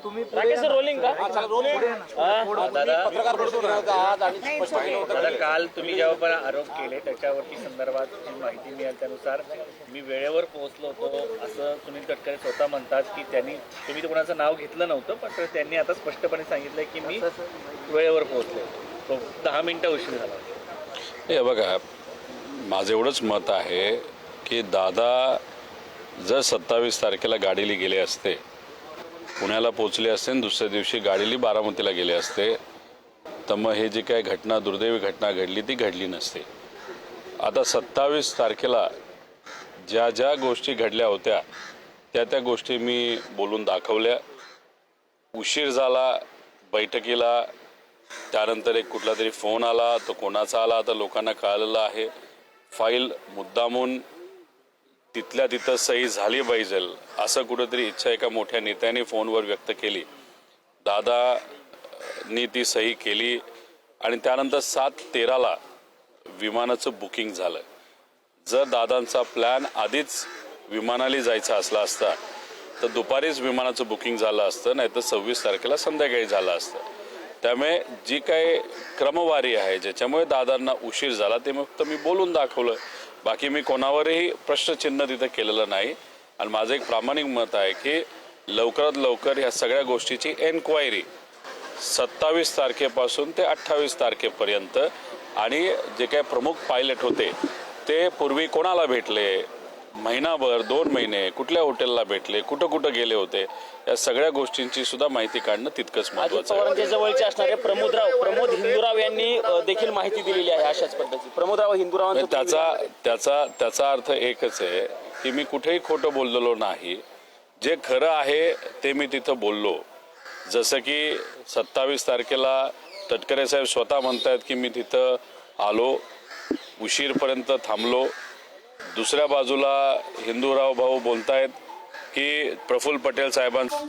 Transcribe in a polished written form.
तुम्ही रोलिंग का दादा काल तुम्ही जेव्हा पण आरोप केले त्याच्यावरती संदर्भात जी माहिती मिळाली त्यानुसार मी वेळेवर पोहोचलो होतो असं सुनील तटकरे स्वतः म्हणतात की तुम्ही कोणाचं नाव घेतलं नव्हतं पण त्यांनी आता स्पष्टपणे सांगितलं की मी वेळेवर पोहोचलो तो 10 मिनिटं उशीर झाला. हे बघा माझं एवढंच मत आहे की दादा जर 27 तारखेला गाडीला गेले असते पुण्याला पोचले असते आणि दुसऱ्या दिवशी गाडीली बारामतीला गेले असते तर मग हे जी काही घटना दुर्दैवी घटना घडली ती घडली नसते. आता 27 तारखेला ज्या ज्या गोष्टी घडल्या होत्या त्या गोष्टी मी बोलून दाखवल्या. उशीर झाला बैठकीला त्यानंतर एक कुठला तरी फोन आला तो कोणाचा आला तर लोकांना कळलेलं आहे. फाईल मुद्दामून तिथल्या तिथं सही झाली पाहिजे असं कुठंतरी इच्छा एका मोठ्या नेत्याने फोनवर व्यक्त केली. दादानी ती सही केली आणि त्यानंतर 7:13ला विमानाचं बुकिंग झालं. जर दादांचा प्लॅन आधीच विमानाला जायचा असला असता तर दुपारीच विमानाचं बुकिंग झालं असतं नाही तर 26 तारखेला संध्याकाळी झालं असतं. त्यामुळे जी काही क्रमवारी आहे ज्याच्यामुळे दादांना उशीर झाला ते फक्त मी बोलून दाखवलं. बाकी मी कोणावरही प्रश्नचिन्ह तिथं केलेलं नाही. आणि माझं एक प्रामाणिक मत आहे की लवकरात लवकर ह्या सगळ्या गोष्टीची एन्क्वायरी 27 तारखेपासून ते 28 तारखेपर्यंत आणि जे काही प्रमुख पायलट होते ते पूर्वी कोणाला भेटले महिनाभर 2 महिने कुठल्या हॉटेलला भेटले कुठं कुठं गेले होते या सगळ्या गोष्टींची सुद्धा माहिती काढणं तितकंच महत्त्वाचं आहे. पवारांच्या जवळचे असणारे प्रमोद हिंदुराव यांनी देखील माहिती दिलेली आहे अशाच पद्धतीची. प्रमोदराव हिंदुरावांचा त्याचा अर्थ एकच आहे की मी कुठेही खोटं बोललेलो नाही. जे खरं आहे ते मी तिथं बोललो. जसं की 27 तारखेला तटकरे साहेब स्वतः म्हणतात की मी तिथं आलो उशीरपर्यंत थांबलो. दुसऱ्या बाजूला हिंदूराव भाऊ बोलतायत की प्रफुल्ल पटेल साहेबांचं